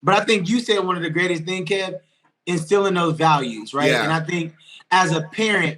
But I think you said one of the greatest things, Kev, instilling those values, right? Yeah. And I think as a parent,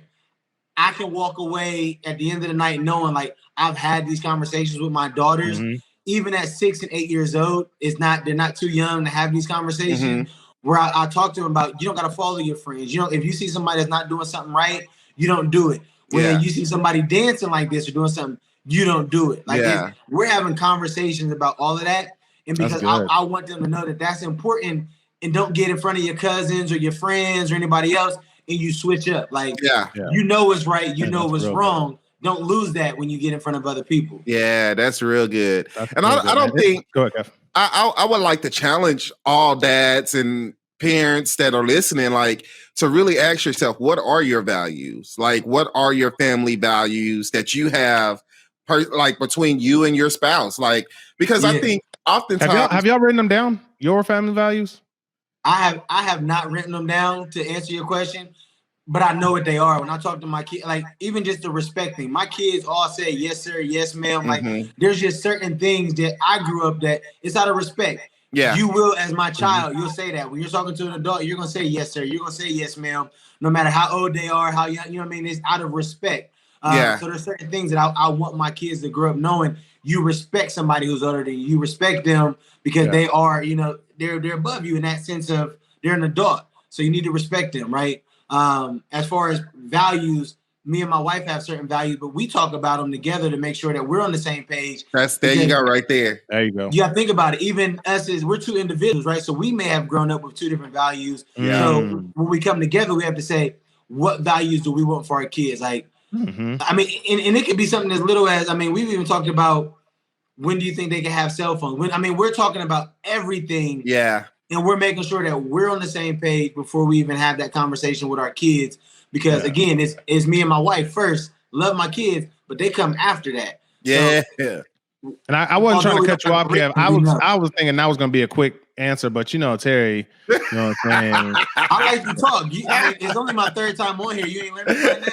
I can walk away at the end of the night knowing like I've had these conversations with my daughters, even at 6 and 8 years old. They're not too young to have these conversations where I talk to them about you don't got to follow your friends. You know, if you see somebody that's not doing something right, you don't do it. When you see somebody dancing like this or doing something, you don't do it. Like we're having conversations about all of that. And because I want them to know that that's important, and don't get in front of your cousins or your friends or anybody else and you switch up. Like, you know what's right, you know what's wrong. Don't lose that when you get in front of other people. Yeah, that's real good. And I don't think go ahead, Kev. I would like to challenge all dads and parents that are listening, like to really ask yourself, what are your values? Like, what are your family values that you have, like between you and your spouse? Like, because I think oftentimes have y'all written them down? Your family values? I have not written them down to answer your question, but I know what they are. When I talk to my kids, like even just the respect thing, my kids all say yes sir, yes ma'am. Like there's just certain things that I grew up that it's out of respect. Yeah, you will, as my child, you'll say that when you're talking to an adult, you're gonna say yes sir, you're gonna say yes ma'am, no matter how old they are, how young. You know what I mean? It's out of respect. So there's certain things that I want my kids to grow up knowing. You respect somebody who's older than you. You respect them because they are, you know, they're above you in that sense of they're an adult. So you need to respect them, right? As far as values, me and my wife have certain values, but we talk about them together to make sure that we're on the same page. There you go, right there. There you go. You gotta think about it. Even us as we're two individuals, right? So we may have grown up with two different values. So when we come together, we have to say, what values do we want for our kids? Like, I mean, and it could be something as little as, I mean, we've even talked about when do you think they can have cell phones? We're talking about everything. Yeah. And we're making sure that we're on the same page before we even have that conversation with our kids. Because again, it's me and my wife first. Love my kids, but they come after that. Yeah. So, and I wasn't trying to cut you off, Kev. I was thinking that was going to be a quick answer, but you know, Terry, you know what I'm saying? I like to talk. I mean, it's only my third time on here. You ain't learning right now.